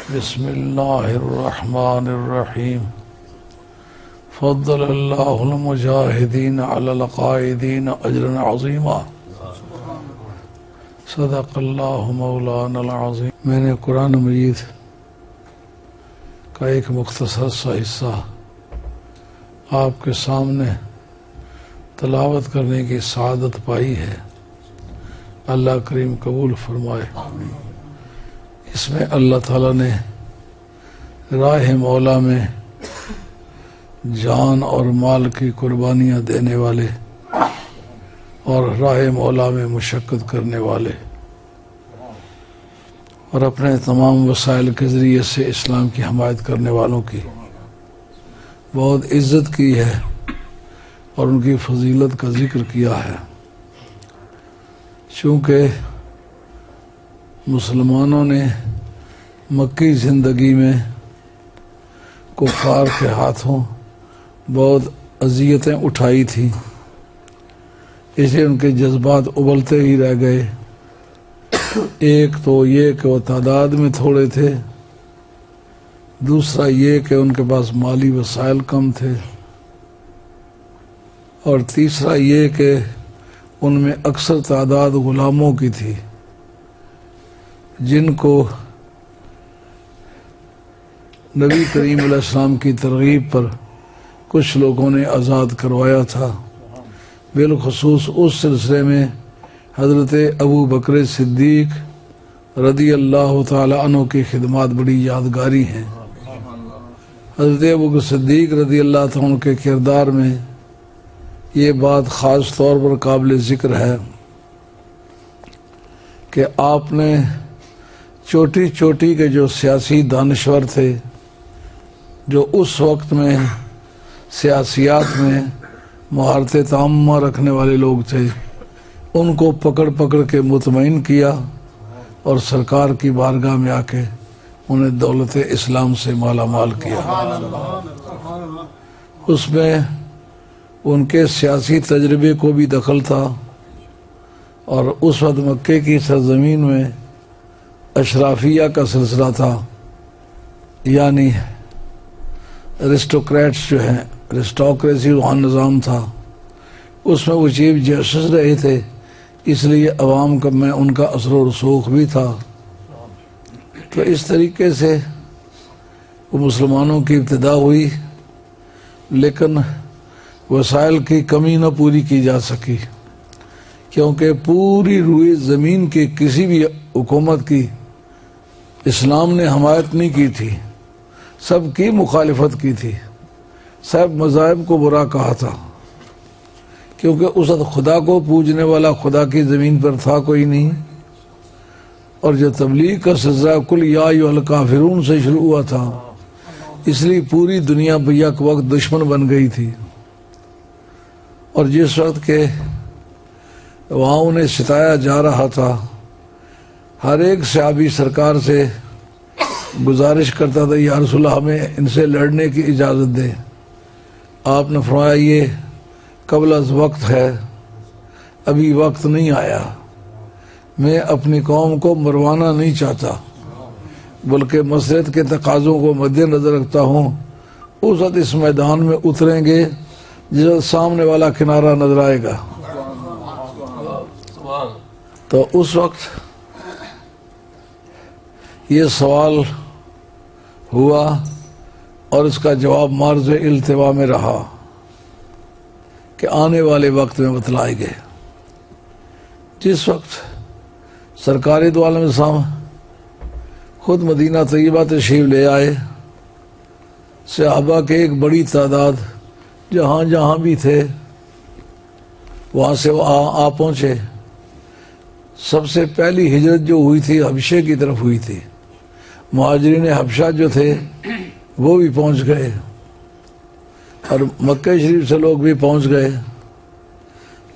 बिस्मिल्लाहिर्रहमानिर्रहीम। फ़द्दलल्लाहुल मुजाहिदीन अलल क़ाइदीन अजरन अज़ीमा। सदक़ल्लाहु मौलानल अज़ीम। मैंने कुरान मजीद का एक मुख्तसर सा हिस्सा आपके सामने तलावत करने की सआदत पाई है। अल्लाह करीम कबूल फरमाए। इसमें अल्लाह ताला ने राह मौला में जान और माल की कुर्बानियाँ देने वाले और राह मौला में मुशक्क़त करने वाले और अपने तमाम वसाइल के ज़रिए से इस्लाम की हमायत करने वालों की बहुत इज़्ज़त की है और उनकी फजीलत का जिक्र किया है। चूँकि मुसलमानों ने मक्की ज़िंदगी में कुफ़ार के हाथों बहुत अज़ियतें उठाई थी, इसलिए उनके जज्बात उबलते ही रह गए। एक तो ये कि वो तादाद में थोड़े थे, दूसरा ये कि उनके पास माली वसाइल कम थे, और तीसरा ये कि उनमें अक्सर तादाद ग़ुलामों की थी जिनको नबी करीम अलैहिस्सलाम की तरगीब पर कुछ लोगों ने आज़ाद करवाया था। बिलखुसूस उस सिलसिले में हज़रत अबू बकर सिद्दीक़ रदी अल्लाह ताला अन्हु की खिदमत बड़ी यादगारी हैं। हज़रत अबू बकर सिद्दीक़ रदी अल्लाह ताला अन्हु के किरदार में ये बात ख़ास तौर पर काबिल ज़िक्र है कि आपने चोटी चोटी के जो सियासी दानश्वर थे, जो उस वक्त में सियासियात में महारत ताम्मा रखने वाले लोग थे, उनको पकड़ पकड़ के मुतमईन किया और सरकार की बारगाह में आके उन्हें दौलत इस्लाम से माला माल किया। उसमें उनके सियासी तजर्बे को भी दखल था और उस वक्त मक्के की सरजमीन में अशराफिया का सिलसिला था, यानी अरिस्टोक्रेट्स जो हैं, अरिस्टोक्रेसी वहाँ निज़ाम था, उसमें वो चीफ जस्टिस रहे थे, इसलिए अवाम का में उनका असर व रसूख भी था। तो इस तरीके से वो मुसलमानों की इब्तिदा हुई, लेकिन वसाइल की कमी न पूरी की जा सकी, क्योंकि पूरी रुए ज़मीन की किसी भी हुकूमत की इस्लाम ने हमायत नहीं की थी, सबकी मुखालिफत की थी, सब मज़ाहिब को बुरा कहा था, क्योंकि उस वक्त खुदा को पूजने वाला खुदा की ज़मीन पर था कोई नहीं। और जो तबलीग का सिलसिला कुल या अय्युहल काफिरून से शुरू हुआ था, इसलिए पूरी दुनिया भैया के वक्त दुश्मन बन गई थी। और जिस वक्त के वहाँ उन्हें सिताया जा रहा था, हर एक सहाबी सरकार से गुजारिश करता था, या रसूल अल्लाह हमें इनसे लड़ने की इजाज़त दे। आपने फरमाया ये कबल अज़ वक्त है, अभी वक्त नहीं आया, मैं अपनी कौम को मरवाना नहीं चाहता, बल्कि मसलहत के तकाज़ों को मद्देनज़र रखता हूँ। उस वक्त इस मैदान में उतरेंगे जिस वक्त सामने वाला किनारा नजर आएगा। तो उस वक्त ये सवाल हुआ और इसका जवाब मार्ज़ इल्तिवा में रहा कि आने वाले वक्त में बतलाए गए। जिस वक्त सरकारी दो आलम इस्लाम खुद मदीना तैयबा तशरीफ ले आए, सहाबा के एक बड़ी तादाद जहाँ जहाँ भी थे वहाँ से वो आ पहुँचे। सबसे पहली हिजरत जो हुई थी हबशे की तरफ हुई थी, मुहाजिरीन हबशा जो थे वो भी पहुँच गए और मक्का शरीफ से लोग भी पहुँच गए।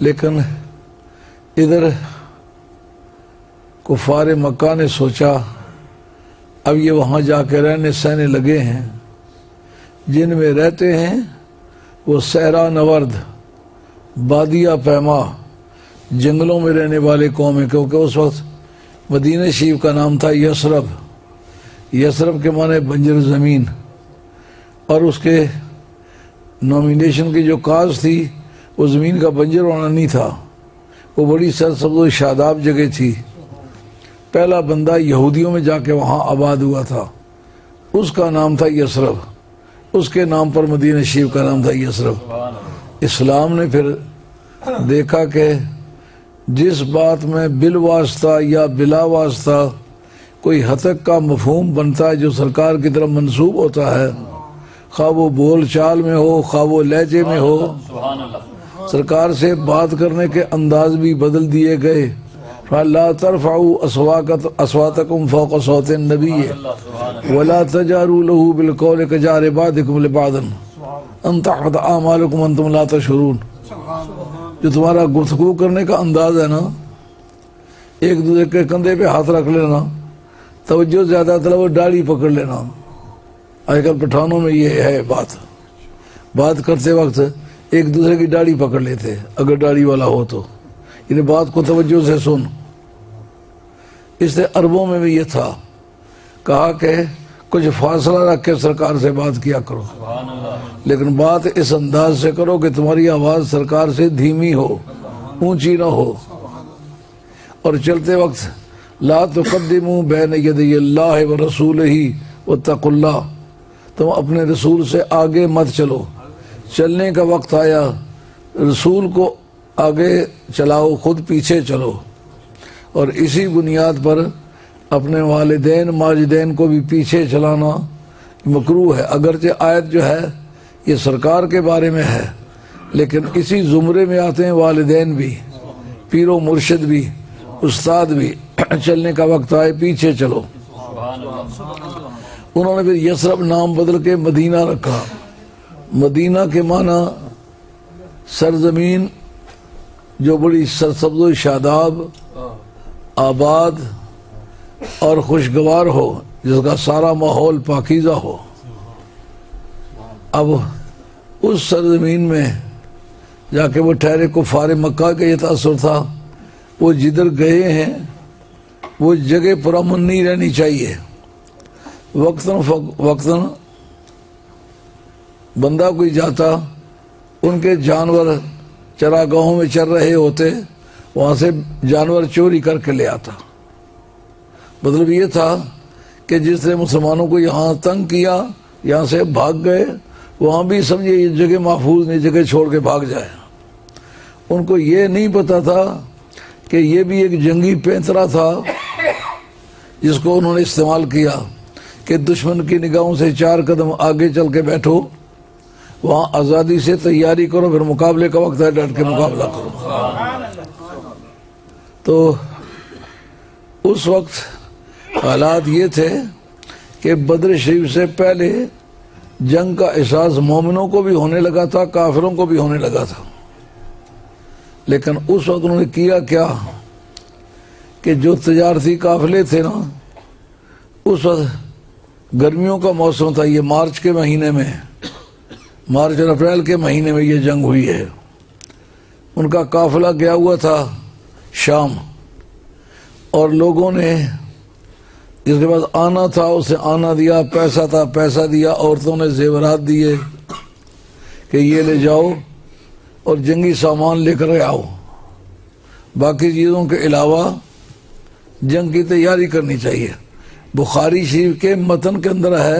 लेकिन इधर कुफार मक्का ने सोचा अब ये वहाँ जाके रहने सहने लगे हैं, जिनमें रहते हैं वो सहरा नवर्द बादिया पैमा जंगलों में रहने वाले कौम है, क्योंकि उस वक्त मदीना शरीफ का नाम था यसरब, यसरब के माने बंजर ज़मीन, और उसके नॉमिनेशन की जो काज थी वो ज़मीन का बंजर होना नहीं था, वो बड़ी सरसब्ज़ शादाब जगह थी। पहला बंदा यहूदियों में जाके वहाँ आबाद हुआ था, उसका नाम था यसरब, उसके नाम पर मदीना शरीफ का नाम था यसरब। इस्लाम ने फिर देखा कि जिस बात में बिल वास्ता या बिला वास्ता कोई हतक का मफहूम बनता है जो सरकार की तरफ मंसूब होता है, खा वो बोल चाल में हो, खा वो लहजे में हो, सरकार से बात करने के अंदाज भी बदल दिए गए। ला तरफ़ाऊ अस्वातकुम फ़ौक़ सौति नबी वला तजारू लहू बिलक़ौल कजारि बादिकुम लिबादन अन तहबत आमालुकुम अंतुम ला तशऊरून। जो तुम्हारा गुफ्तगू करने का अंदाज है ना, एक दूसरे के कंधे पे हाथ रख लेना, तवज्जो ज्यादा तलब दाढ़ी पकड़ लेना। आजकल पठानों में ये है बात करते वक्त एक दूसरे की दाढ़ी पकड़ लेते, अगर दाढ़ी वाला हो तो इन्हें बात को तवज्जो से सुन। इसलिए अरबों में भी ये था, कहा कि कुछ फासला रख के सरकार से बात किया करो, लेकिन बात इस अंदाज से करो कि तुम्हारी आवाज सरकार से धीमी हो, ऊंची ना हो। और चलते वक्त ला तुक़द्दिमू बैन यदै अल्लाह व रसूलिही वत्तक़ुल्लाह, तुम अपने रसूल से आगे मत चलो। चलने का वक्त आया, रसूल को आगे चलाओ, खुद पीछे चलो। और इसी बुनियाद पर अपने वालिदैन माजिदैन को भी पीछे चलाना मकरूह है। अगरचे आयत जो है ये सरकार के बारे में है, लेकिन इसी जुमरे में आते हैं वालिदैन भी, पीरो मुर्शिद भी, उस्ताद भी। चलने का वक्त आए पीछे चलो। उन्होंने फिर यसरब नाम बदल के मदीना रखा। मदीना के माना सरजमीन जो बड़ी सरसब्ज़ शादाब, आबाद और खुशगवार हो, जिसका सारा माहौल पाकीज़ा हो। अब उस सरजमीन में जाके वो ठहरे, कुफार मक्का का ये तासुर था, वो जिधर गए हैं वो जगह पुरअमन नहीं रहनी चाहिए। वक्तन बंदा कोई जाता, उनके जानवर चरागाहों में चल रहे होते, वहां से जानवर चोरी करके ले आता। मतलब ये था कि जिसने मुसलमानों को यहाँ तंग किया, यहाँ से भाग गए, वहां भी समझिए ये जगह महफूज नहीं, जगह छोड़ के भाग जाए। उनको ये नहीं पता था कि ये भी एक जंगी पैंतरा था जिसको उन्होंने इस्तेमाल किया कि दुश्मन की निगाहों से 4 कदम आगे चल के बैठो, वहाँ आज़ादी से तैयारी करो, फिर मुकाबले का वक्त है डट के मुकाबला करो। तो उस वक्त हालात ये थे कि बद्र शरीफ से पहले जंग का एहसास मोमिनों को भी होने लगा था, काफिरों को भी होने लगा था। लेकिन उस वक्त उन्होंने किया क्या कि जो तजारती काफिले थे ना, उस वक्त गर्मियों का मौसम था, ये मार्च के महीने में, मार्च और अप्रैल के महीने में ये जंग हुई है। उनका काफिला गया हुआ था शाम, और लोगों ने जिसके पास आना था उसे आना दिया, पैसा था पैसा दिया, औरतों ने जेवरात दिए कि ये ले जाओ और जंगी सामान लेकर आओ। बाकी चीज़ों के अलावा जंग की तैयारी करनी चाहिए। बुखारी शरीफ के मतन के अंदर है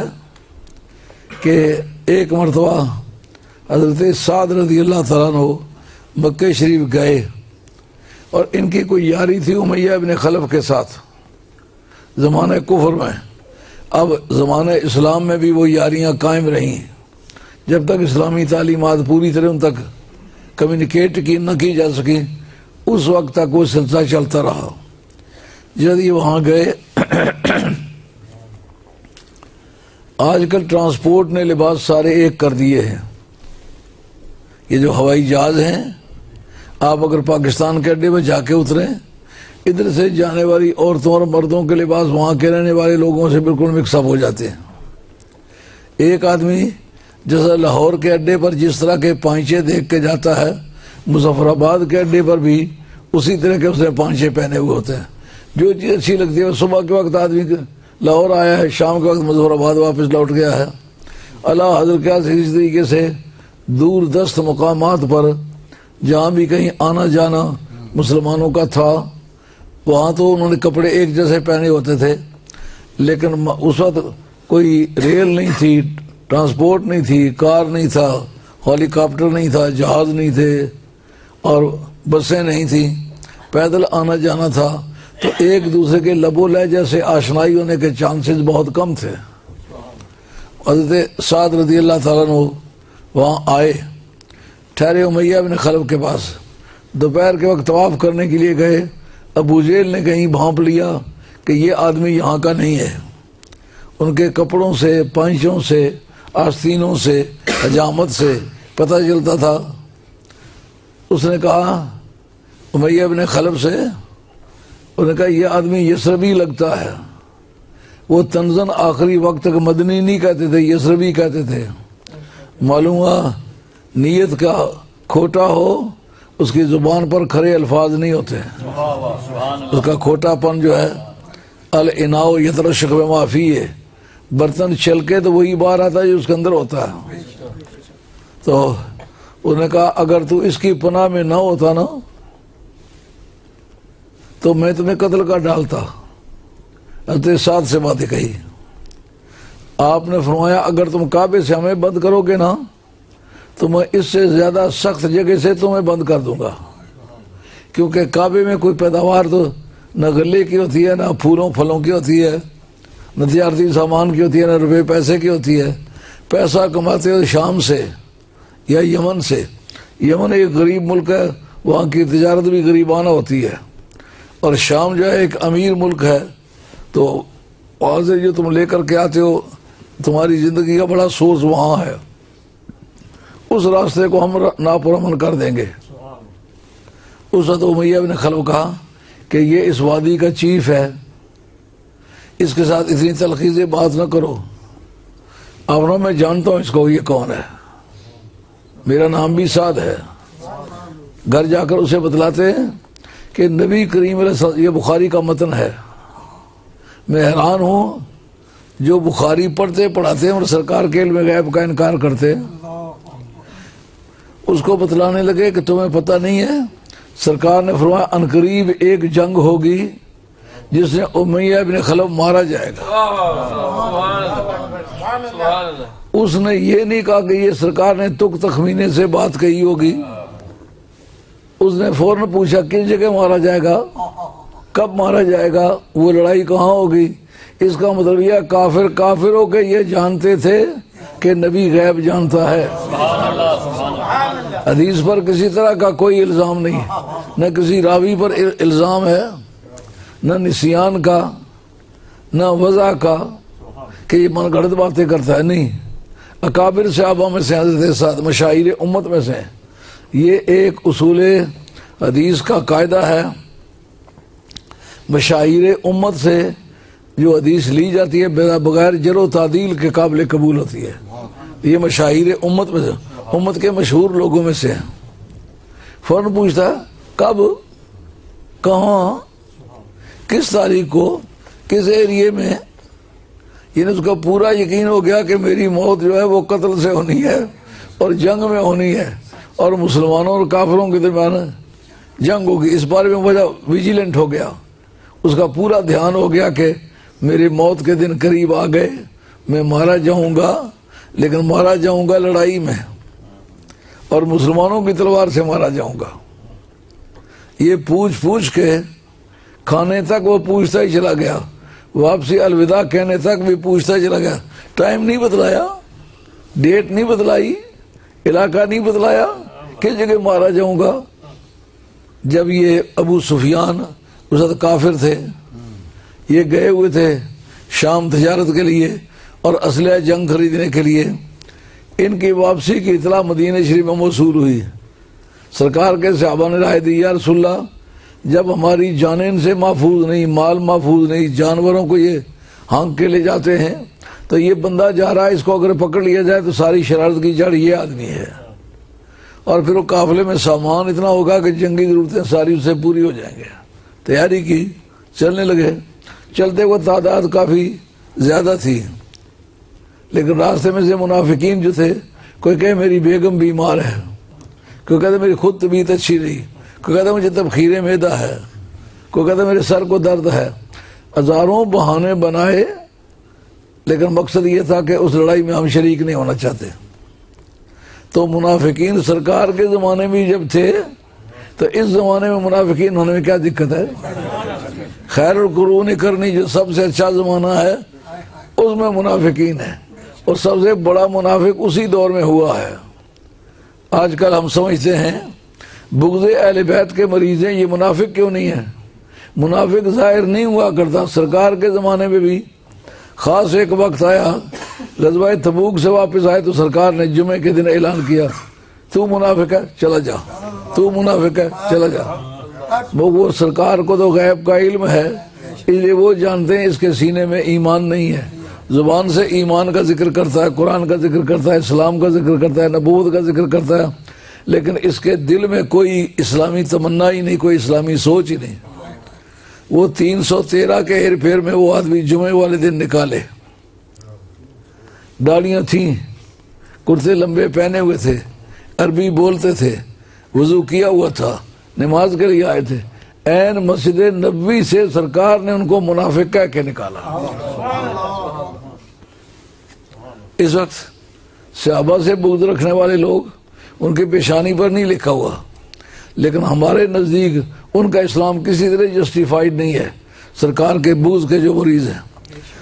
कि एक मरतबा हज़रत साद रज़ी अल्लाह तआला अन्हु मक्के शरीफ गए, और इनकी कोई यारी थी उमैया इब्न खलफ के साथ ज़माने कुफर में। अब ज़माने इस्लाम में भी वो यारियाँ कायम रहीं, जब तक इस्लामी तालीमात पूरी तरह उन तक कम्युनिकेट की न की जा सकी, उस वक्त तक वो सिलसिला चलता रहा। जब ये वहाँ गए, आजकल ट्रांसपोर्ट ने लिबास सारे एक कर दिए हैं। ये जो हवाई जहाज हैं, आप अगर पाकिस्तान के अड्डे में जाके उतरे, इधर से जाने वाली औरतों और मर्दों के लिबास वहाँ के रहने वाले लोगों से बिल्कुल मिक्सअप हो जाते हैं। एक आदमी जैसा लाहौर के अड्डे पर जिस तरह के पांचे देख के जाता है, मुजफ्फराबाद के अड्डे पर भी उसी तरह के उसने पांचे पहने हुए होते हैं। जो चीज़ अच्छी लगती है सुबह के वक्त आदमी लाहौर आया है, शाम के वक्त मुजफ्फराबाद वापस लौट गया है। अला हज़रत क्या इस तरीके से दूर दस्त मकामात पर जहाँ भी कहीं आना जाना मुसलमानों का था, वहाँ तो उन्होंने कपड़े एक जैसे पहने होते थे, लेकिन उस वक्त कोई रेल नहीं थी, ट्रांसपोर्ट नहीं थी, कार नहीं था, हेलीकॉप्टर नहीं था, जहाज नहीं थे और बसें नहीं थी, पैदल आना जाना था। तो एक दूसरे के लबो लहजे से आशनाई होने के चांसेस बहुत कम थे। हज़रत साद रज़ी अल्लाह ताला अन्हु वहाँ आए, ठहरे उमैया बिन खलफ के पास। दोपहर के वक्त तवाफ करने के लिए गए। अबू जेल ने कहीं भांप लिया कि ये आदमी यहाँ का नहीं है। उनके कपड़ों से, पंचों से, आस्तीनों से, हजामत से पता चलता था। उसने कहा उमैया बिन खलफ से, उन्होंने कहा ये आदमी यसरबी लगता है। वो तंजन आखिरी वक्त तक मदनी नहीं कहते थे, यसरबी कहते थे। मालूम हुआ नीयत का खोटा हो, उसकी जुबान पर खरे अल्फाज नहीं होते। उसका खोटापन जो है अल इनाओ यतरशक में माफ़ी है, बर्तन चलके तो वही बाहर आता है जो उसके अंदर होता है। तो उन्होंने कहा अगर तू इसकी पनाह में ना होता ना तो मैं तुम्हें कत्ल कर डालता। अतः साथ से बातें कही। आपने फरमाया अगर तुम काबे से हमें बंद करोगे ना तो मैं इससे ज्यादा सख्त जगह से तुम्हें बंद कर दूंगा, क्योंकि काबे में कोई पैदावार तो न गले की होती है, न फूलों फलों की होती है, न तिजारती सामान की होती है, न रुपये पैसे की होती है। पैसा कमाते हो शाम से या यमन से। यमन एक गरीब मुल्क है, वहाँ की तिजारत भी गरीबाना होती है, और शाम जो है एक अमीर मुल्क है। तो वहाँ से जो तुम लेकर के आते हो, तुम्हारी ज़िंदगी का बड़ा सोर्स वहाँ है। उस रास्ते को हम नापुरमन कर देंगे। उस वक्त उमैया बिन खलफ कहा कि ये इस वादी का चीफ है, इसके साथ इतनी तलखी से बात न करो। अब ना मैं जानता हूँ इसको, ये कौन है, मेरा नाम भी साद है। घर जाकर उसे बतलाते हैं कि नबी करीम ये बुखारी का मतन है। मैं हैरान हूँ जो बुखारी पढ़ते पढ़ाते हैं और सरकार के इल्म गैब का इनकार करते हैं। उसको बतलाने लगे कि तुम्हें पता नहीं है, सरकार ने फरमाया अनकरीब एक जंग होगी जिसमें उमैया बिन खलफ मारा जाएगा। उसने ये नहीं कहा कि ये सरकार ने तुक तखमीने से बात कही होगी। उसने फौरन पूछा किस जगह मारा जाएगा, कब मारा जाएगा, वो लड़ाई कहाँ होगी। इसका मतलब यह काफिर काफिर हो के ये जानते थे कि नबी गैब जानता है। हदीस पर किसी तरह का कोई इल्जाम नहीं, न किसी रावी पर इल्जाम है, न निसियान का, न वज़ा का कि ये मनगढ़ंत बातें करता है। नहीं, अकाबिर सहाबा में से हज़रत साद मशाइर उम्मत में से। ये एक उसूल हदीस का कायदा है, मशाइर उम्मत से जो हदीस ली जाती है बगैर जरो तादील के काबिल कबूल होती है। ये मशाइर उम्मत में से, उम्मत के मशहूर लोगों में से है। फौरन पूछता कब, कहाँ, किस तारीख को, किस एरिए में। यानी उसका पूरा यकीन हो गया कि मेरी मौत जो है वो कत्ल से होनी है और जंग में होनी है और मुसलमानों और काफिरों के दरमियान जंग होगी। इस बारे में वजह विजिलेंट हो गया। उसका पूरा ध्यान हो गया कि मेरी मौत के दिन करीब आ गए, मैं मारा जाऊंगा, लेकिन मारा जाऊंगा लड़ाई में और मुसलमानों की तलवार से मारा जाऊंगा। ये पूछ पूछ के खाने तक वो पूछता ही चला गया, वापसी अलविदा कहने तक भी पूछता ही चला गया। टाइम नहीं बतलाया, डेट नहीं बतलाई, इलाका नहीं बतलाया, किस जगह मारा जाऊंगा। जब ये अबू सुफियान उस वक्त काफिर थे, ये गए हुए थे शाम तजारत के लिए और असलहा जंग खरीदने के लिए। इनकी वापसी की इतला मदीना शरीफ में मौसूल हुई। सरकार के सहाबा ने राय दी, या रसूलल्लाह, जब हमारी जानें इनसे महफूज नहीं, माल महफूज नहीं, जानवरों को ये हाँक के ले जाते हैं, तो ये बंदा जा रहा है, इसको अगर पकड़ लिया जाए तो सारी शरारत की जड़ ये आदमी है। और फिर वो काफिले में सामान इतना होगा कि जंगी जरूरतें सारी उससे पूरी हो जाएंगे। तैयारी की, चलने लगे। चलते हुए तादाद काफ़ी ज़्यादा थी, लेकिन रास्ते में से मुनाफिकीन जो थे, कोई कहे मेरी बेगम बीमार है, कोई कहता मेरी खुद तबीयत अच्छी नहीं, कोई कहता मुझे तबखीरे मैदा है, कोई कहता मेरे सर को दर्द है। हज़ारों बहाने बनाए, लेकिन मकसद ये था कि उस लड़ाई में हम शरीक नहीं होना चाहते। तो मुनाफिकीन सरकार के ज़माने में जब थे, तो इस ज़माने में मुनाफिकीन होने में क्या दिक्कत है? खैरुल कुरून करनी, जो सबसे अच्छा ज़माना है, उसमें मुनाफिकीन है, और सबसे बड़ा मुनाफिक उसी दौर में हुआ है। आजकल हम समझते हैं बुग़्ज़े अहले बैत के मरीज़ हैं, ये मुनाफिक क्यों नहीं है? मुनाफिक ज़ाहिर नहीं हुआ करता। सरकार के ज़माने में भी ख़ास एक वक्त आया, ग़ज़वा तबूक से वापस आए तो सरकार ने जुमे के दिन ऐलान किया, तू मुनाफिक है चला जा, तू मुनाफिक है चला जा। वो सरकार को तो गैब का इल्म है, इसलिए वो जानते हैं इसके सीने में ईमान नहीं है। ज़ुबान से ईमान का जिक्र करता है, कुरान का जिक्र करता है, इस्लाम का जिक्र करता है, नबूवत का जिक्र करता है, लेकिन इसके दिल में कोई इस्लामी तमन्ना ही नहीं, कोई इस्लामी सोच ही नहीं। वो 313 के हेर फेर में वो आदमी जुमे वाले दिन निकाले, दाढ़ियाँ थीं, कुर्ते लंबे पहने हुए थे, अरबी बोलते थे, वज़ू किया हुआ था, नमाज के लिए आए थे। ऐन मस्जिद नबवी से सरकार ने उनको मुनाफिक कह के निकाला। इस वक्त सहाबा से बुग़्ज़ रखने वाले लोग, उनकी पेशानी पर नहीं लिखा हुआ, लेकिन हमारे नज़दीक उनका इस्लाम किसी तरह जस्टिफाइड नहीं है। सरकार के बुग़्ज़ के जो मरीज़ हैं,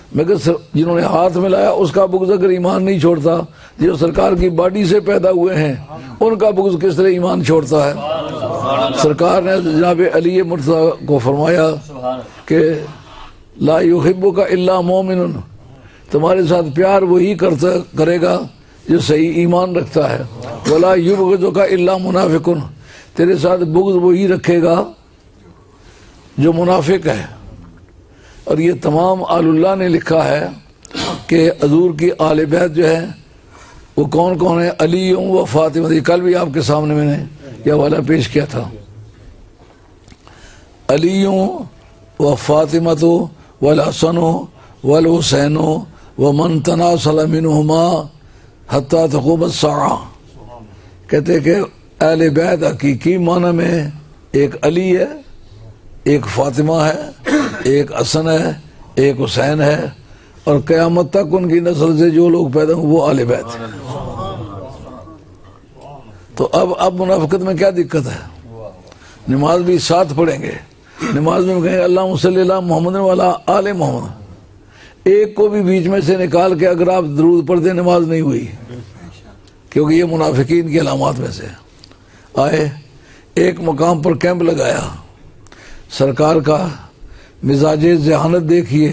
मगर जिन्होंने हाथ मिलाया उसका बुग़्ज़ अगर ईमान नहीं छोड़ता, जो सरकार की बॉडी से पैदा हुए हैं उनका बुग़्ज़ किस तरह ईमान छोड़ता है? सरकार ने जनाब अली मुर्तज़ा को फरमाया कि ला युहिब्बुका इल्ला मोमिनुन, तुम्हारे साथ प्यार वही करेगा जो सही ईमान रखता है। वला युबग़िज़ुका इल्ला मुनाफिकुन, तेरे साथ बुग़्ज़ वही रखेगा जो मुनाफिक है। और ये तमाम आलुल्लाह ने लिखा है कि हज़ूर की आले बैत जो है वो कौन कौन है? अली व फातिमा। कल भी आपके सामने मैंने यह वाला पेश किया था। अली व फातिमा तो वल हसन वल हुसैन व मन तनासल मिनहुमा हत्ता तक़ूम अस्साअ। कहते कि अहले बैत हकीकी माना में एक अली है, एक फातिमा है, एक हसन है, एक हुसैन है, और क़यामत तक उनकी नस्ल से जो लोग पैदा हुए वो अहले बैत हैं। तो अब मुनाफ़िक़त में क्या दिक्कत है? नमाज भी साथ पढ़ेंगे, नमाज में कहेंगे अल्लाहुम्मा सल्ली अला मुहम्मद वाला आले मोहम्मद। एक को भी बीच में से निकाल के अगर आप दरूद पढ़ दें, नमाज नहीं हुई, क्योंकि ये मुनाफिकीन की अलामात में से आए। एक मकाम पर कैंप लगाया, सरकार का मिजाज जहानत देखिए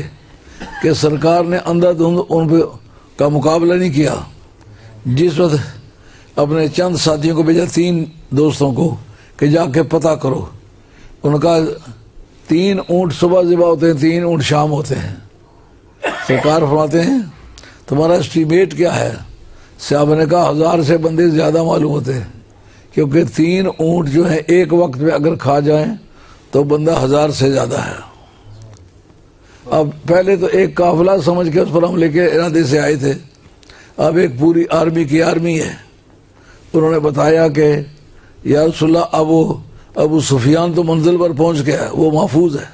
कि सरकार ने अंधाधुंध उन का मुकाबला नहीं किया। जिस वक्त अपने चंद साथियों को भेजा, 3 दोस्तों को, कि जाके पता करो, उनका 3 ऊँट सुबह ज़िबा होते हैं, 3 ऊँट शाम होते हैं। सरकार फरमाते हैं तुम्हारा एस्टीमेट क्या है? साहब ने कहा 1000 से बंदे ज़्यादा मालूम होते हैं, क्योंकि 3 ऊँट जो है एक वक्त में अगर खा जाएं तो बंदा 1000 से ज़्यादा है। अब पहले तो एक काफिला समझ के उस पर हमले के इरादे से आए थे, अब एक पूरी आर्मी की आर्मी है। उन्होंने बताया कि या रसूलल्लाह अबू सुफियान तो मंजिल पर पहुंच गया, वो महफूज है।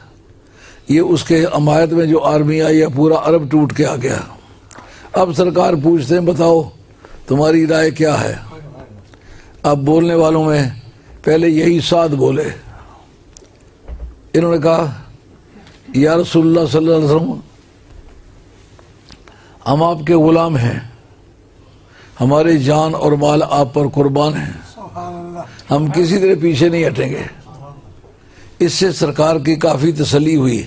ये उसके अमायत में जो आर्मी आई है, पूरा अरब टूट के आ गया। अब सरकार पूछते हैं बताओ तुम्हारी राय क्या है? अब बोलने वालों में पहले यही साद बोले। इन्होंने कहा या रसूलुल्लाह सल्लल्लाहु अलैहि वसल्लम, हम आपके गुलाम हैं, हमारे जान और माल आप पर कुर्बान हैं, हम किसी तरह पीछे नहीं हटेंगे। इससे सरकार की काफ़ी तसल्ली हुई,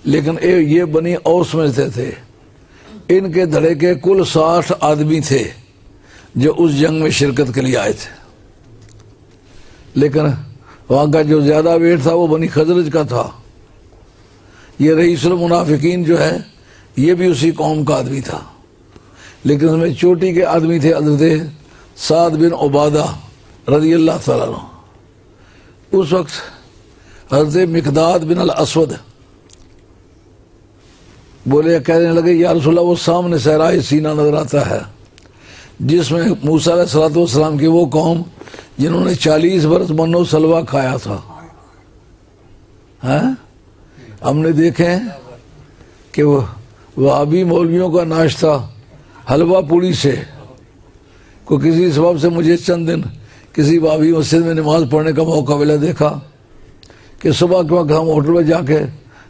लेकिन ये बनी और समझते थे। इनके धड़े के कुल 60 आदमी थे जो उस जंग में शिरकत के लिए आए थे, लेकिन वहाँ का जो ज़्यादा वेट था वो बनी खजरज का था। ये रईसुल मुनाफिकीन जो है ये भी उसी कौम का आदमी था, लेकिन उसमें चोटी के आदमी थे हज़रत साद बिन उबादा रज़ी अल्लाह तआला अन्हु। उस वक्त हज़रत मिक़दाद बिन अल असवद बोले, कहने लगे या रसूलल्लाह वो सामने सहरा सीना नजर आता है जिसमें मूसा अलैहिस्सलाम की वो कौम जिन्होंने 40 बरस मन्नो सलवा खाया था। हैं? हमने देखे कि वो वहाबी मौलवियों का नाश्ता हलवा पूड़ी से, को किसी सबब से मुझे चंद दिन किसी वहाबी मस्जिद में नमाज पढ़ने का मौका मिला, देखा कि सुबह के वक्त हम होटल में जाके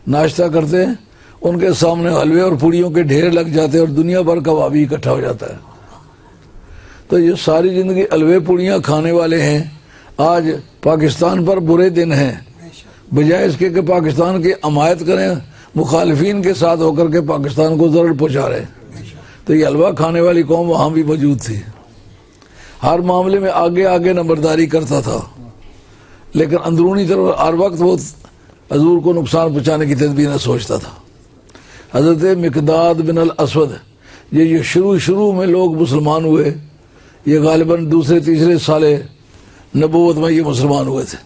नाश्ता करते हैं, उनके सामने हलवे और पूड़ियों के ढेर लग जाते हैं और दुनिया भर का वहाबी इकट्ठा हो जाता है। तो ये सारी जिंदगी हलवे पूड़ियाँ खाने वाले हैं, आज पाकिस्तान पर बुरे दिन हैं, बजाय इसके कि पाकिस्तान की हमायत करें, मुखालिफिन के साथ होकर के पाकिस्तान को जरूर पहुँचा रहे। तो ये हलवा खाने वाली कौम वहाँ भी मौजूद थी, हर मामले में आगे आगे नंबरदारी करता था, लेकिन अंदरूनी तरफ हर वक्त वो हजूर को नुकसान पहुँचाने की तदबीर सोचता था। हजरत मिकदाद बिन अल असवद ये शुरू में लोग मुसलमान हुए, ये गालिबन दूसरे तीसरे साले नबूवत में ये मुसलमान हुए थे।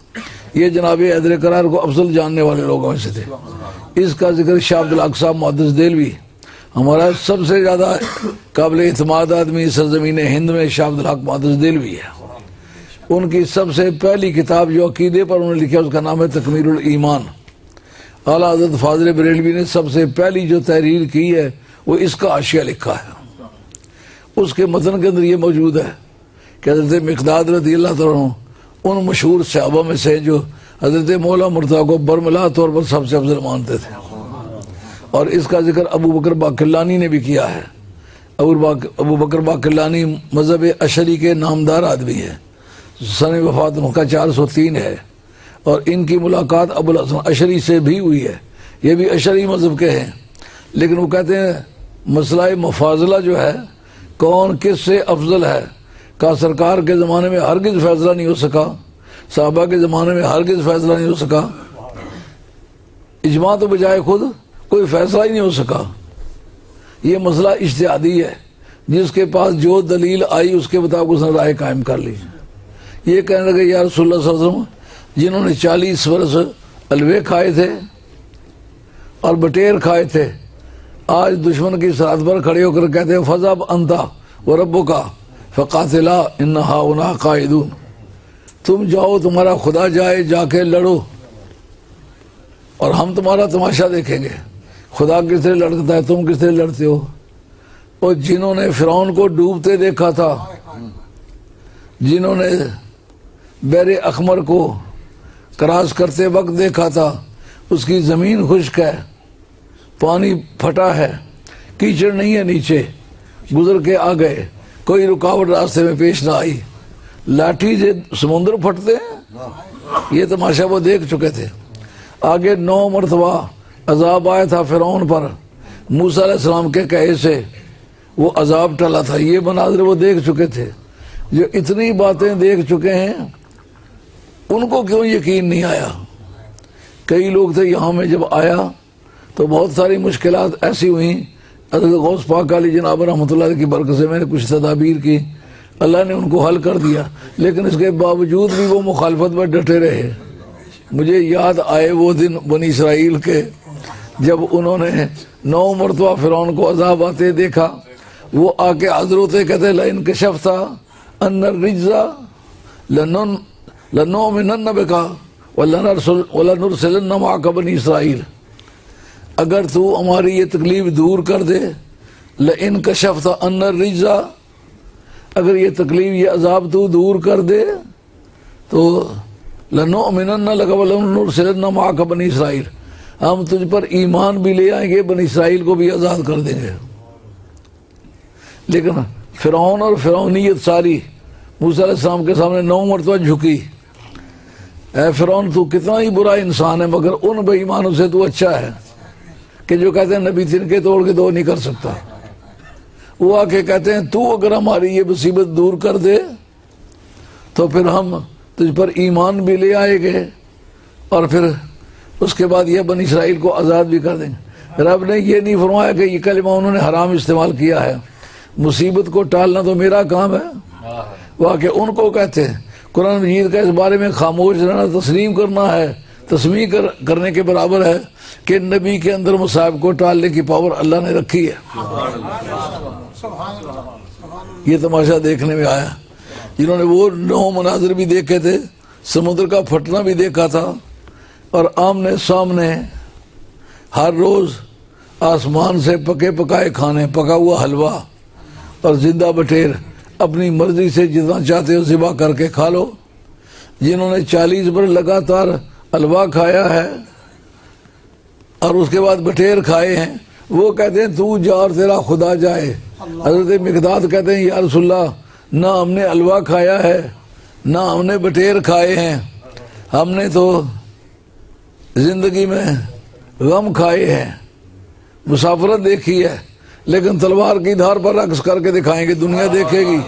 ये जनाब हैदर करार को अफजल जानने वाले लोगों में से थे। इसका जिक्र शाह अब्दुल हक साहब मुहद्दिस देलवी, हमारा सबसे ज़्यादा काबिल इत्माद आदमी सरजमीन हिंद में शाह अब्दुल हक मुहद्दिस देलवी है। उनकी सबसे पहली किताब जो अकीदे पर उन्होंने लिखी उसका नाम है तकमीरुल ईमान। आला हज़रत फाज़िल बरेलवी ने सबसे पहली जो तहरीर की है वो इसका हाशिया लिखा है। उसके मतन के अंदर ये मौजूद है कि हज़रत मिक़दाद रज़ियल्लाहु अन्हु उन मशहूर सहाबा में से जो हज़रत मौला मुर्तज़ा को बरमला तौर पर सबसे अफजल मानते थे, और इसका जिक्र अबू बकर बाक़िलानी ने भी किया है। अबू बकर बाक़िलानी मज़हब अशरी के नामदार आदमी है, सन वफ़ात उनका 403 है, और इनकी मुलाकात अबुल हसन अशरी से भी हुई है। ये भी अशरी मज़हब के हैं, लेकिन वो कहते हैं मसला मुफाजला जो है, कौन किस से अफजल है, का सरकार के ज़माने में हरगिज़ फैसला नहीं हो सका, साहबा के ज़माने में हरगिज़ फैसला नहीं हो सका, इजमा तो बजाय खुद कोई फैसला ही नहीं हो सका। ये मसला इज्तिहादी है, जिसके पास जो दलील आई उसके मुताबिक उसने राय कायम कर ली। ये कहने लगे या रसूलुल्लाह सल्लल्लाहु अलैहि वसल्लम जिन्होंने 40 वर्ष हलवे खाए थे और बटेर खाए थे, आज दुश्मन की सरहद पर खड़े होकर कहते हैं फज़ब अंता व रब्बुका फ़क़ातिला इन्ना हाउना क़ाइदून, तुम जाओ, तुम्हारा खुदा जाए, जाके लड़ो और हम तुम्हारा तमाशा देखेंगे। खुदा किस तरह लड़ता है, तुम किस तरह लड़ते हो। और जिन्होंने फ़िरौन को डूबते देखा था, जिन्होंने बैर अखमर को क्रॉस करते वक्त देखा था, उसकी ज़मीन खुश्क है, पानी फटा है, कीचड़ नहीं है, नीचे गुजर के आ गए, कोई रुकावट रास्ते में पेश ना आई, लाठी से समुद्र फटते हैं, ये तमाशा वो देख चुके थे। आगे 9 मरतबा अजाब आया था फ़िरौन पर, मूसा अलैहिस्सलाम के कहे से वो अजाब टला था, ये मनाज़िर वो देख चुके थे। जो इतनी बातें देख चुके हैं उनको क्यों यकीन नहीं आया। कई लोग थे यहाँ में जब आया तो बहुत सारी मुश्किलात ऐसी हुई, हज़रत गौस पाक अली जनाब रहमतुल्लाह की बरकत से मैंने कुछ तदाबीर की, अल्लाह ने उनको हल कर दिया, लेकिन इसके बावजूद भी वो मुखालफत में डटे रहे। मुझे याद आए वो दिन बनी इसराइल के, जब उन्होंने 9 मरतबा फ़िरौन को अजाब आते देखा, वो आके हज़रत कहते लाइन कशफ था अन्नर रिज्जा लनुमिनन्न बिका वलनुरसिलन्न माअका बनी इसराइल, अगर तू हमारी ये तकलीफ दूर कर दे, लइन कशफ था अन्नर रिज्जा, अगर ये तकलीफ ये अजाब तू दूर कर दे तो लनुमिनन्न लका वलनुरसिलन्न माअका बनी इसराइल, हम तुझ पर ईमान भी ले आएंगे, बनी इसराइल को भी आज़ाद कर देंगे। लेकिन फ़िरौन और फ़िरौनियत सारी मूसा अलैहिस्सलाम के सामने 9 मरतबा झुकी। ऐ फ़िरौन तू कितना ही बुरा इंसान है, मगर उन बेईमानों से तू अच्छा है कि जो कहते हैं नबी तिनके तोड़ के 2 नहीं कर सकता। वो आके कहते हैं तू अगर हमारी ये मुसीबत दूर कर दे तो फिर हम तुझ पर ईमान भी ले आएंगे और फिर उसके बाद ये बनी इसराइल को आज़ाद भी कर देंगे। रब ने ये नहीं फरमाया कि ये कलिमा उन्होंने हराम इस्तेमाल किया है, मुसीबत को टालना तो मेरा काम है। वाकई उनको कहते हैं कुरान मजीद का इस बारे में खामोश रहना तस्लीम करना है, तस्मीह करने के बराबर है कि नबी के अंदर मुसाहिब को टालने की पावर अल्लाह ने रखी है। ये तमाशा देखने में आया जिन्होंने वो 9 मनाजिर भी देखे थे, समुद्र का फटना भी देखा था, और आमने सामने हर रोज आसमान से पके पकाए खाने, पका हुआ हलवा और जिंदा बटेर अपनी मर्जी से जितना चाहते हो ज़िबा करके खा लो। जिन्होंने 40 बरस लगातार हलवा खाया है और उसके बाद बटेर खाए हैं, वो कहते हैं तू जा और तेरा खुदा जाए। हजरत मिकदाद कहते हैं या रसूलल्लाह, ना हमने हलवा खाया है ना हमने बटेर खाए हैं, हमने तो जिंदगी में गम खाए हैं, मुसाफरत देखी है, लेकिन तलवार की धार पर रक्स करके दिखाएंगे, दुनिया देखेगी।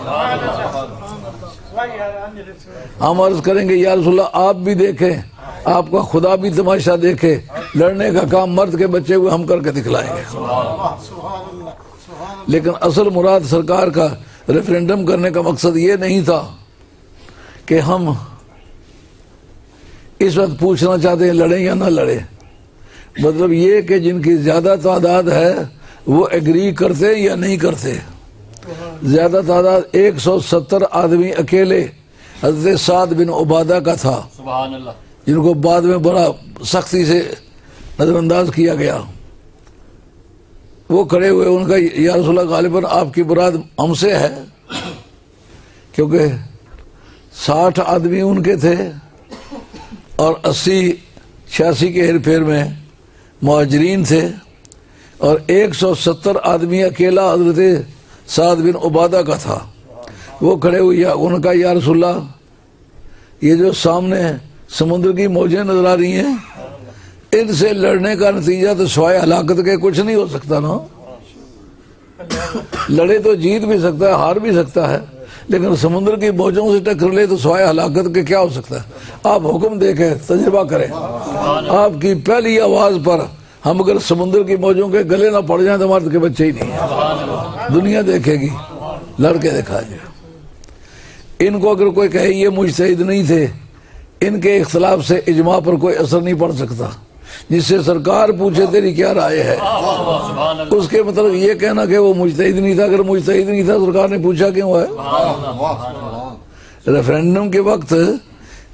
हम अर्ज करेंगे या रसूलल्लाह आप भी देखें, आपका खुदा भी तमाशा देखे, लड़ने का काम मर्द के बच्चे हुए हम करके दिखलाएंगे। लेकिन असल मुराद सरकार का रेफरेंडम करने का मकसद ये नहीं था कि हम इस वक्त पूछना चाहते हैं लड़ें या ना लड़े, मतलब ये कि जिनकी ज्यादा तादाद है वो एग्री करते या नहीं करते। ज्यादा तादाद 170 आदमी अकेले हज़रत साद बिन उबादा का था, जिनको बाद में बड़ा सख्ती से नजरअंदाज किया गया। वो खड़े हुए, उनका या रसूलल्लाह गालिबन आपकी मुराद हमसे है, क्योंकि 60 आदमी उनके थे और 80-86 के हेर फेर में मुहाजिरीन थे, और 170 आदमी अकेला हजरत साद बिन उबादा का था। वो खड़े हुए, उनका या रसूलल्लाह ये जो सामने समुद्र की मौजें नजर आ रही हैं, इनसे लड़ने का नतीजा तो स्वाय हलाकत के कुछ नहीं हो सकता ना। लड़े तो जीत भी सकता है, हार भी सकता है, लेकिन समुद्र की मौजों से टक्कर ले तो स्वाय हलाकत के क्या हो सकता है। आप हुक्म देखें, तजुर्बा करें, आपकी पहली आवाज पर हम अगर समुद्र की मौजों के गले ना पड़ जाए तो हमारे के बच्चे ही नहीं है। दुनिया देखेगी, लड़के दिखाएंगे। इनको अगर कोई कहे ये मुजतहिद नहीं थे, इनके इख्तलाफ से इजमा पर कोई असर नहीं पड़ सकता। जिससे सरकार पूछे तेरी क्या राय है, उसके मतलब ये कहना कि वो मुजतहिद नहीं था। अगर मुजतहिद नहीं था सरकार ने पूछा क्यों है? रेफरेंडम के वक्त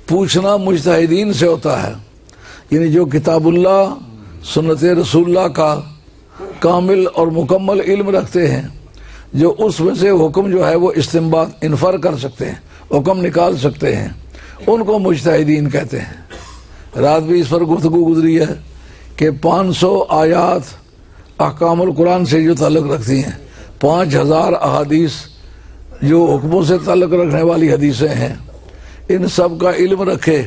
पूछना मुजतहिदीन से होता है, यानी जो किताबुल्लाह सुन्नत रसूलुल्लाह का कामिल और मुकम्मल इल्म रखते हैं, जो उसमें से हुक्म जो है वो इस्तिंबात इन्फर कर सकते हैं, हुक्म निकाल सकते हैं, उनको मुजतहिदीन कहते हैं। रात भी इस पर गुफ्तगू गुजरी है कि 500 आयात अहकामुल कुरान से जो ताल्लुक़ रखती हैं, 5000 अहादीस जो हुक्मों से ताल्लुक़ रखने वाली हदीसें हैं, इन सब का इल्म रखे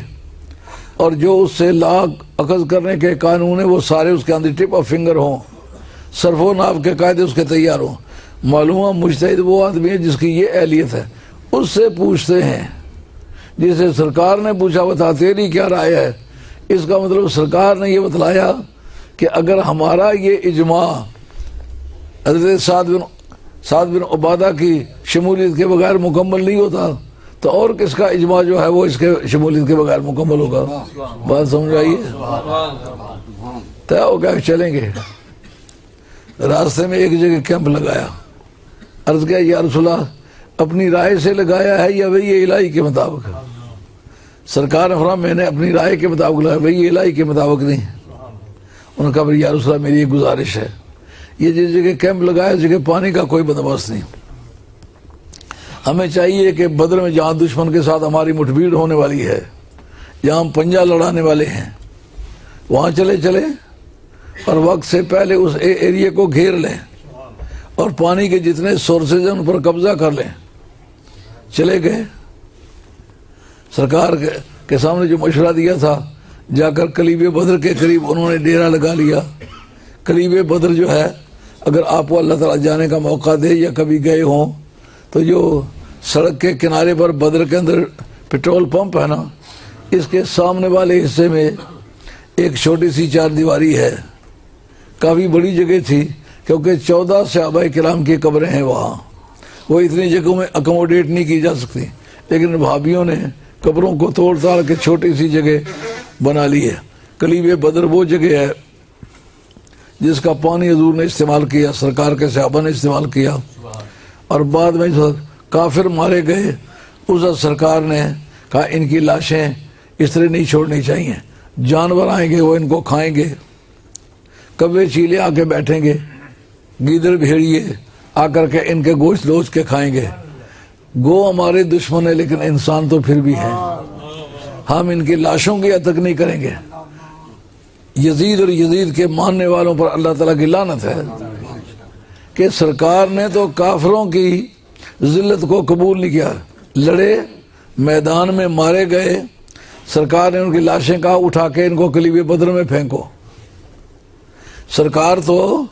और जो उससे लाख अखज़ करने के कानून है वो सारे उसके अंदर टिप ऑफ फिंगर हों, सरफो नाफ के कायदे उसके तैयार हों। मालूम मुजतहिद वो आदमी है जिसकी ये अहलियत है। उससे पूछते हैं, जिसे सरकार ने पूछा बता तेरी क्या राय है, इसका मतलब सरकार ने ये बतलाया कि अगर हमारा ये इजमा हज़रत साद बिन उबादा की शमूलियत के बगैर मुकम्मल नहीं होता तो और किसका इजमा जो है वो इसके शमूलियत के बगैर मुकम्मल होगा। बात समझ आइए, तय हो गया चलेंगे। रास्ते में एक जगह कैंप लगाया, अर्ज किया या रसूलल्लाह अपनी राय से लगाया है या वही इलाही के मुताबिक? सरकार ने फरमाया मैंने अपनी राय के मुताबिक लगाया, वही इलाही के मुताबिक नहीं। उन्होंने कहा या रसूलल्लाह मेरी एक गुजारिश है, ये जिस जगह कैंप लगाया जगह पानी का कोई बंदोबस्त नहीं। हमें चाहिए कि बदर में जहाँ दुश्मन के साथ हमारी मुठभेड़ होने वाली है, जहाँ हम पंजा लड़ाने वाले हैं, वहाँ चले और वक्त से पहले उस एरिया को घेर लें और पानी के जितने सोर्सेज हैं उन पर कब्जा कर लें। चले गए, सरकार के सामने जो मशवरा दिया था, जाकर कलीबे बदर के करीब उन्होंने डेरा लगा लिया। कलीबे बदर जो है, अगर आपको अल्लाह ताला जाने का मौका दे या कभी गए हों तो जो सड़क के किनारे पर बदर के अंदर पेट्रोल पंप है ना, इसके सामने वाले हिस्से में एक छोटी सी चार दीवारी है। काफ़ी बड़ी जगह थी क्योंकि 14 सहाबाए किराम की कब्रें हैं वहाँ, वो इतनी जगहों में अकोमोडेट नहीं की जा सकती, लेकिन भाभियों ने कब्रों को तोड़ ताड़ के छोटी सी जगह बना ली है। कलीब बदर वो जगह है जिसका पानी हजूर ने इस्तेमाल किया, सरकार के सहाबा ने इस्तेमाल किया, और बाद में जो काफिर मारे गए उस सरकार ने कहा इनकी लाशें इस तरह नहीं छोड़नी चाहिए, जानवर आएंगे वो इनको खाएंगे, कब्बे चीले आके बैठेंगे, गीदड़ भेड़िए आकर के इनके गोश्त लोच के खाएंगे। गो हमारे दुश्मन है लेकिन इंसान तो फिर भी है, हम इनकी लाशों की अतक नहीं करेंगे। यजीद और यजीद के मानने वालों पर अल्लाह ताला की लानत है कि सरकार ने तो काफिरों की जिल्लत को कबूल नहीं किया, लड़े, मैदान में मारे गए, सरकार ने उनकी लाशें कहा उठा के इनको कलीबे बदर में फेंको। सरकार तो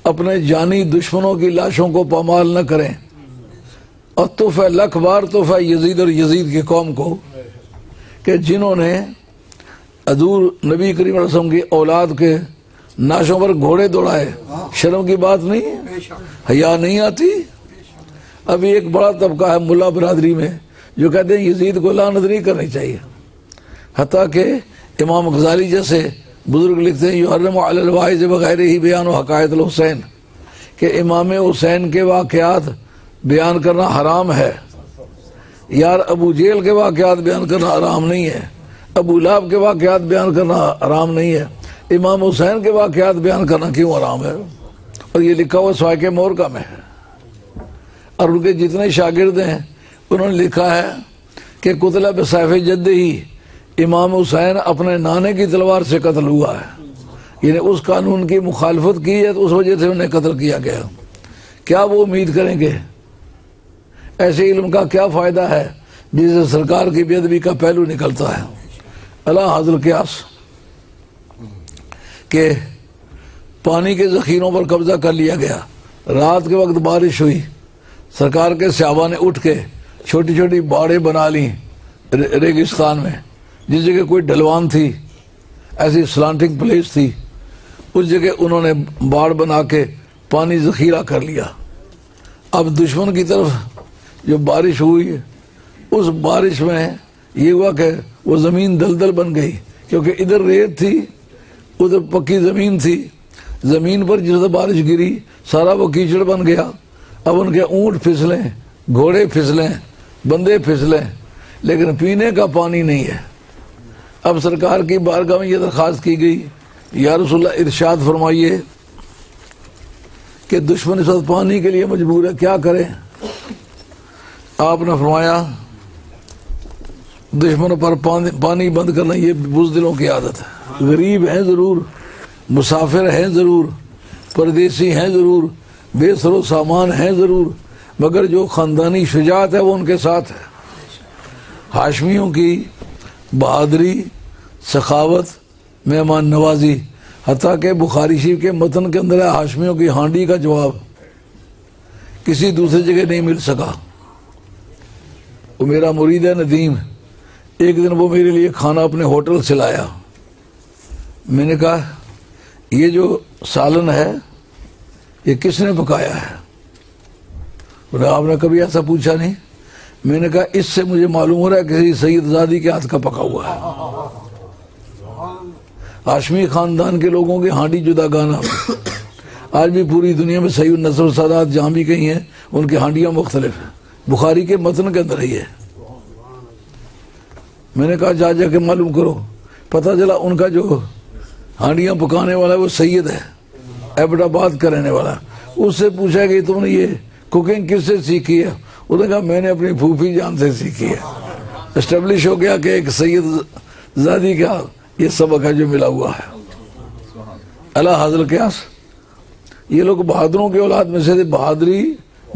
अपने जानी दुश्मनों की लाशों को पामाल न करें, और तोहफा लख बार तोहफा यजीद और यजीद की कौम को कि जिन्होंने हजूर नबी करीम अलैहि वसल्लम की औलाद के नाशों पर घोड़े दौड़ाए। शर्म की बात नहीं, हया नहीं आती। अभी एक बड़ा तबका है मुल्ला बरादरी में जो कहते हैं यजीद को लानत नहीं करनी चाहिए, हत्ता कि इमाम गजाली जैसे बुजुर्ग लिखते हैं युहर्रिमु अलल वाइज़ बगैरिही बयान हकायतुल हुसैन, कि इमाम हुसैन के वाक़यात बयान करना हराम है। यार अबू जेल के वाक़यात बयान करना हराम नहीं है, अबू लहब के वाक़यात बयान करना हराम नहीं है, इमाम हुसैन के वाक़यात बयान करना क्यों हराम है? और ये लिखा हुआ स्वाके मोरका में है। और उनके जितने शागिर्द हैं उन्होंने लिखा है कि कुतला बसैफ़ जद्द ही इमाम हुसैन अपने नाने की तलवार से कत्ल हुआ है, यानी उस कानून की मुखालफत की है तो उस वजह से उन्हें कत्ल किया गया। क्या वो उम्मीद करेंगे? ऐसे इल्म का क्या फ़ायदा है जिससे सरकार की बेअदबी का पहलू निकलता है। अला हाज़िल क़ियास के पानी के ज़ख़ीरों पर कब्जा कर लिया गया। रात के वक्त बारिश हुई, सरकार के सहाबा ने उठ के छोटी छोटी बाड़ें बना ली रेगिस्तान में, जिस जगह कोई ढलवान थी, ऐसी स्लांटिंग प्लेस थी, उस जगह उन्होंने बाड़ बना के पानी ज़ख़ीरा कर लिया। अब दुश्मन की तरफ जो बारिश हुई उस बारिश में ये हुआ कि वो ज़मीन दलदल बन गई, क्योंकि इधर रेत थी उधर पक्की ज़मीन थी। ज़मीन पर जिस बारिश गिरी सारा वो कीचड़ बन गया। अब उनके ऊँट फिसलें, घोड़े फिसलें, बंदे फिसलें, लेकिन पीने का पानी नहीं है। अब सरकार की बारगाह में ये दरख्वास्त की गई, या रसूलल्लाह इरशाद फरमाइए कि दुश्मन इस वक्त पानी के लिए मजबूर है, क्या करें? आपने फरमाया दुश्मनों पर पानी बंद करना ये बुज़दिलों की आदत है। गरीब हैं ज़रूर, मुसाफिर हैं ज़रूर, परदेसी हैं ज़रूर, बेसरो सामान हैं ज़रूर, मगर जो ख़ानदानी शुजात है वो उनके साथ है। हाशमियों की बहादुरी, सखावत, मेहमान नवाजी, हत्ता के बुखारी शरीफ के मतन के अंदर है हाशमियों की हांडी का जवाब किसी दूसरी जगह नहीं मिल सका। वो मेरा मुरीद है नदीम, एक दिन वो मेरे लिए खाना अपने होटल से लाया। मैंने कहा ये जो सालन है ये किसने पकाया है? बोले आपने कभी ऐसा पूछा नहीं। मैंने कहा इससे मुझे मालूम हो रहा है किसी सैयदजादी के हाथ का पका हुआ है। हाशमी खानदान के लोगों की हांडी जुदा गाना आज भी पूरी दुनिया में सैयद नसर सादात जहाँ भी कहीं हैं उनकी हांडियाँ मुख्तलिफ हैं। बुखारी के मतन के अंदर ही है। मैंने कहा जा जाके मालूम करो। पता चला उनका जो हांडियाँ पकाने वाला है वो सैयद है, एबटाबाद का रहने वाला। उससे पूछा कि तुमने ये कुकिंग किससे सीखी है? उसने कहा मैंने अपनी फूफी जान से सीखी है। एस्टेब्लिश हो गया कि एक सैयद ज़ादी का ये सबक है जो मिला हुआ है। अला हाज़िल क़ियास, ये लोग बहादुरों की औलाद में से थे। बहादुरी,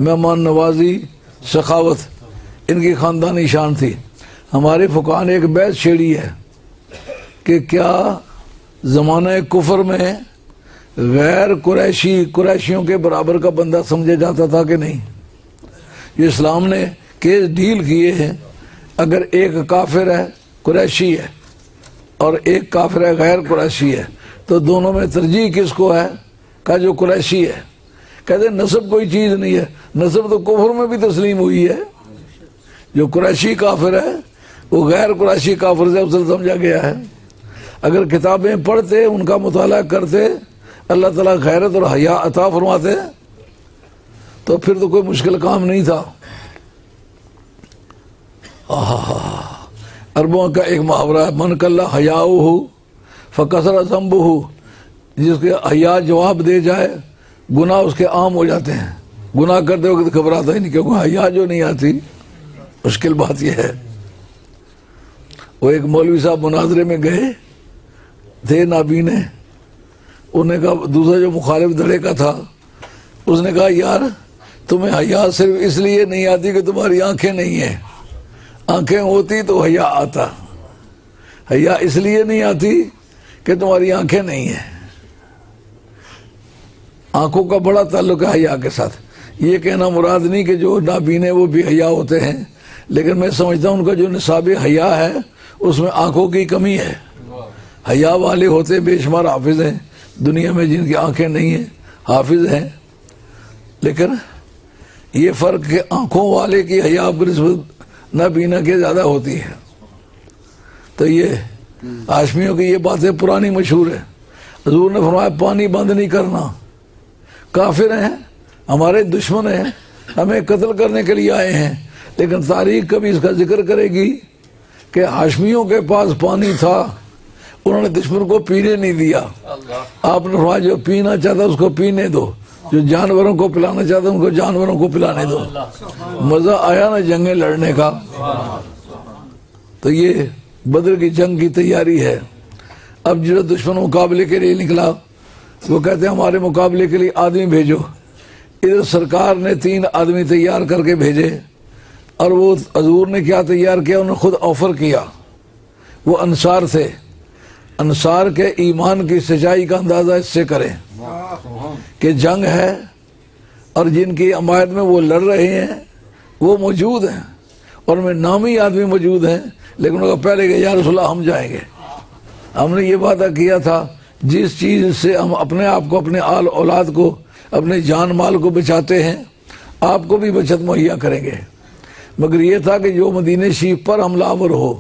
मेहमान नवाजी, सखावत इनकी ख़ानदानी शान थी। हमारे फुक़हा ने एक बहस छेड़ी है कि क्या ज़माने कुफर में गैर कुरैशियों के बराबर का बंदा समझा जाता था कि नहीं? ये इस्लाम ने केस डील किए हैं। अगर एक काफिर है कुरैशी है और एक काफिर है गैर कुरैशी है तो दोनों में तरजीह किसको है? का जो कुरैशी है। कहते नस्ब कोई चीज़ नहीं है, नस्ब तो कुफर में भी तस्लीम हुई है। जो कुरैशी काफिर है वो गैर कुरैशी काफिर से अफजल समझा गया है। अगर किताबें पढ़ते, उनका मुताला करते, अल्लाह ताला खैरत और हया अता फरमाते, तो फिर तो कोई मुश्किल काम नहीं था। अरबों का एक मुहावरा है, मन कल्ला हयाऊ हो फ़कसरा ज़ंबु हो, जिसके हया जवाब दे जाए गुनाह उसके आम हो जाते हैं। गुनाह करते वक्त घबराता ही नहीं, क्योंकि हया जो नहीं आती, मुश्किल बात यह है। वो एक मौलवी साहब मुनाजरे में गए थे, नाबीने, उन्होंने कहा, दूसरा जो मुखालिफ धड़े का था उसने कहा, यार तुम्हें हया सिर्फ इसलिए नहीं आती कि तुम्हारी आंखें नहीं है, आंखें होती तो हया आता। हया इसलिए नहीं आती कि तुम्हारी आंखें नहीं है। आंखों का बड़ा ताल्लुक है हया के साथ। ये कहना मुराद नहीं कि जो नाबीने वो भी हया होते हैं, लेकिन मैं समझता हूं उनका जो निसाब हया है उसमें आंखों की कमी है। हया वाले होते बेशुमार हाफिज हैं दुनिया में, जिनकी आंखें नहीं है हाफिज हैं, लेकिन ये फर्क के आंखों वाले की हया बनिस्बत नाबीना के ज्यादा होती है। तो ये हाशमियों की ये बातें पुरानी मशहूर है। हुजूर ने फरमाया पानी बंद नहीं करना, काफिर हैं, हमारे दुश्मन हैं, हमें कत्ल करने के लिए आए हैं, लेकिन तारीख कभी इसका जिक्र करेगी कि हाशमियों के पास पानी था, उन्होंने दुश्मन को पीने नहीं दिया। आपने फरमाया जो पीना चाहता उसको पीने दो, जो जानवरों को पिलाना चाहता उनको जानवरों को पिलाने दो। मजा आया ना जंगें लड़ने का। तो ये बदर की जंग की तैयारी है। अब जो दुश्मन मुकाबले के लिए निकला, वो कहते हैं हमारे मुकाबले के लिए आदमी भेजो। इधर सरकार ने 3 आदमी तैयार करके भेजे, और वो हजूर ने क्या तैयार किया, उन्होंने खुद ऑफर किया। वो अंसार थे, अंसार के ईमान की सच्चाई का अंदाजा इससे करें कि जंग है और जिनकी अमायत में वो लड़ रहे हैं वो मौजूद हैं, और में नामी आदमी मौजूद हैं, लेकिन उनका पहले कि या रसूलल्लाह हम जाएंगे। हमने ये वादा किया था जिस चीज से हम अपने आप को, अपने आल औलाद को, अपने जान माल को बचाते हैं, आपको भी बचत मुहैया करेंगे। मगर ये था कि जो मदीने शरीफ पर हमलावर हो,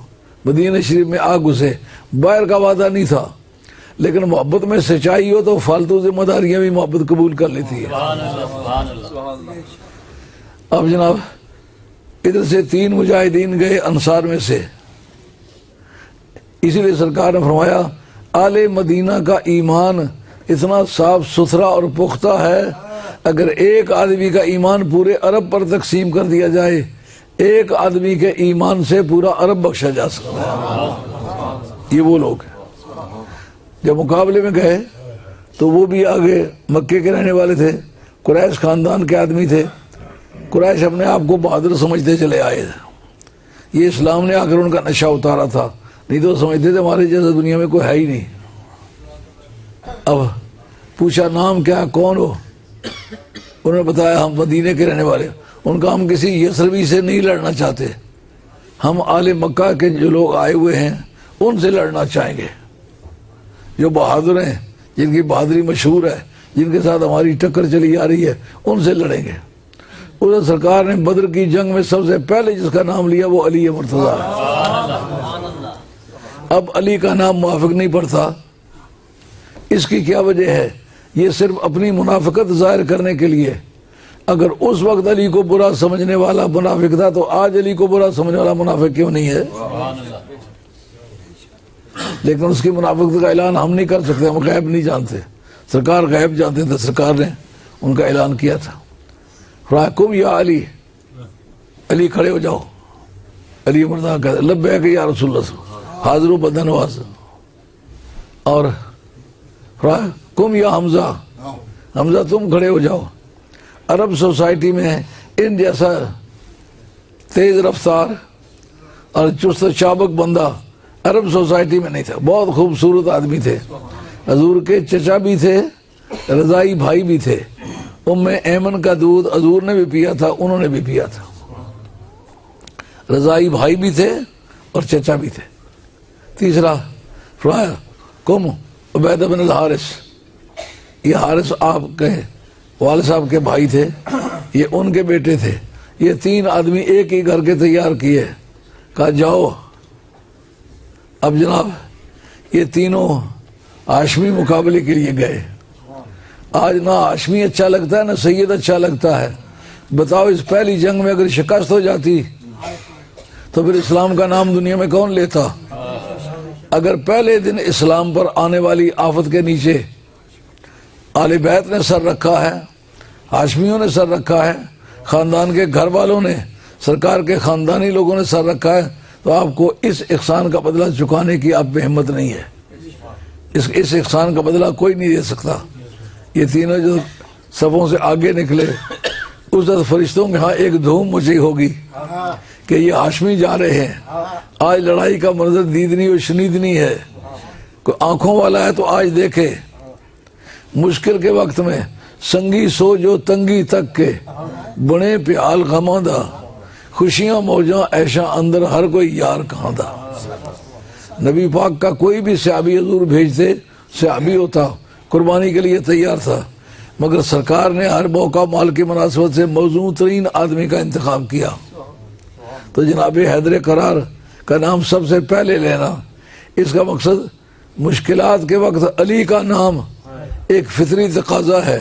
मदीने शरीफ में आ घुसे, बाहर का वादा नहीं था। लेकिन मोहब्बत में सच्चाई हो तो फालतू जिम्मेदारियां भी मोहब्बत कबूल कर लेती है। अब जनाब इधर से 3 मुजाहिदीन गए अंसार में से, इसीलिए सरकार ने फरमाया आले मदीना का ईमान इतना साफ सुथरा और पुख्ता है, अगर एक आदमी का ईमान पूरे अरब पर तकसीम कर दिया जाए, एक आदमी के ईमान से पूरा अरब बख्शा जा सकता है। ये वो लोग हैं। जब मुकाबले में गए तो वो भी आगे मक्के के रहने वाले थे, कुरैश खानदान के आदमी थे। कुरैश अपने आप को बहादुर समझते चले आए थे। ये इस्लाम ने आकर उनका नशा उतारा था, नहीं तो समझते थे हमारे जैसा दुनिया में कोई है ही नहीं। अब पूछा नाम क्या, कौन हो? उन्होंने बताया हम मदीने के रहने वाले। उनका हम किसी यसरवी से नहीं लड़ना चाहते, हम आले मक्का के जो लोग आए हुए हैं उनसे लड़ना चाहेंगे, जो बहादुर हैं, जिनकी बहादुरी मशहूर है, जिनके साथ हमारी टक्कर चली आ रही है, उनसे लड़ेंगे। उधर सरकार ने बदर की जंग में सबसे पहले जिसका नाम लिया वो अली मुर्तज़ा है। अब अली का नाम मुआफिक नहीं पड़ता। इसकी क्या वजह है? ये सिर्फ अपनी मुनाफिकत जाहिर करने के लिए। अगर उस वक्त अली को बुरा समझने वाला मुनाफिक था, तो आज अली को बुरा समझने वाला मुनाफिक क्यों नहीं है? लेकिन उसकी मुनाफिकत का ऐलान हम नहीं कर सकते, हम गैब नहीं जानते। सरकार गैब जानते थे, सरकार ने उनका ऐलान किया था। राकुम या अली, अली खड़े हो जाओ। अली मुर्तज़ा कहते लब्बैक या रसूलल्लाह, हाज़िर बदनवाज। और कुम या हमजा, हमजा तुम खड़े हो जाओ। अरब सोसाइटी में इन जैसा तेज रफ्तार और चुस्त चाबक बंदा अरब सोसाइटी में नहीं था। बहुत खूबसूरत आदमी थे। हजूर के चचा भी थे, रजाई भाई भी थे। उम्मे ऐमन का दूध हजूर ने भी पिया था, उन्होंने भी पिया था। रजाई भाई भी थे और चचा भी थे। तीसरा फरमाया कुम उबैद बिन अल हारिस, ये हारिस आपके वाले साहब के भाई थे, ये उनके बेटे थे। ये 3 आदमी एक ही घर के तैयार किए। कहा जाओ। अब जनाब ये तीनों हाशमी मुकाबले के लिए गए। आज ना हाशमी अच्छा लगता है ना सैयद अच्छा लगता है। बताओ इस पहली जंग में अगर शिकस्त हो जाती तो फिर इस्लाम का नाम दुनिया में कौन लेता। अगर पहले दिन इस्लाम पर आने वाली आफत के नीचे आले बैत ने सर रखा है, हाशमियों ने सर रखा है, खानदान के घर वालों ने, सरकार के खानदानी लोगों ने सर रखा है, तो आपको इस एहसान का बदला चुकाने की आप में हिम्मत नहीं है। इस एहसान का बदला कोई नहीं दे सकता। ये तीनों जो सबों से आगे निकले, उस वक्त फरिश्तों के यहाँ एक धूम मची होगी कि ये हाशमी जा रहे हैं। आज लड़ाई का मंजर दीदनी और शनीदनी है। कोई आंखों वाला है तो आज देखे। मुश्किल के वक्त में संगी सो जो तंगी तक के, बने प्याल गमादा, खुशियां मौजा ऐशा अंदर हर कोई यार कहाँ दा। नबी पाक का कोई भी सहाबी हजूर भेजते, सहाबी होता, कुर्बानी के लिए तैयार था, मगर सरकार ने हर मौका माल की मुनासबत से मौजूद तरीन आदमी का इंतखाब किया। तो जनाब हैदर करार का नाम सबसे पहले लेना, इसका मकसद मुश्किलात के वक्त अली का नाम एक फितरी तकाजा है।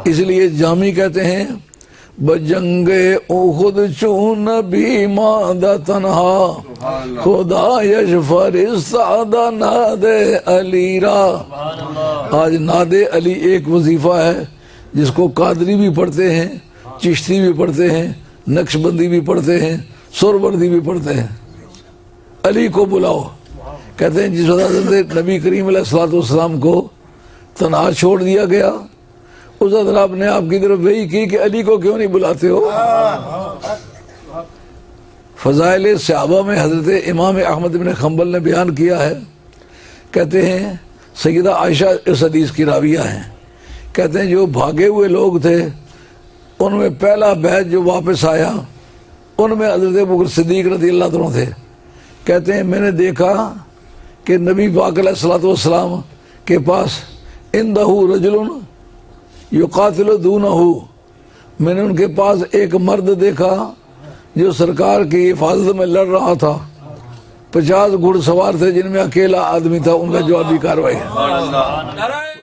इसलिए जामी कहते हैं बजंगे उहुद चून भी मादा तनहा, खुदा यश फरिस्तादा नादे अलीरा। आज नादे अली एक वजीफा है जिसको कादरी भी पढ़ते हैं, चिश्ती भी पढ़ते हैं, नक्शबंदी भी पढ़ते हैं, सुरवर्दी भी पढ़ते हैं। अली को बुलाओ। कहते हैं जिस वजह नबी करीम अलैहिस्सलाम को तन्हा छोड़ दिया गया, उस वक्त आपने आपकी तरफ वही की कि अली को क्यों नहीं बुलाते हो। फजाइल सहाबा में हजरत इमाम अहमद बिन हंबल ने बयान किया है। कहते हैं सैयदा आयशा इस हदीस की राविया हैं। कहते हैं जो भागे हुए लोग थे उनमें पहला बैच जो वापस आया उनमें हजरत अबू बकर सिद्दीक रज़ी अल्लाह अन्हु थे। कहते हैं मैंने देखा कि नबी पाक अलैहिस्सलातु वस्सलाम के पास इंदहु रजुलन युकातिलु दूनहु, मैंने उनके पास एक मर्द देखा जो सरकार की हिफाजत में लड़ रहा था। 50 घुड़सवार थे जिनमें अकेला आदमी था। उनका जवाबी कार्रवाई है।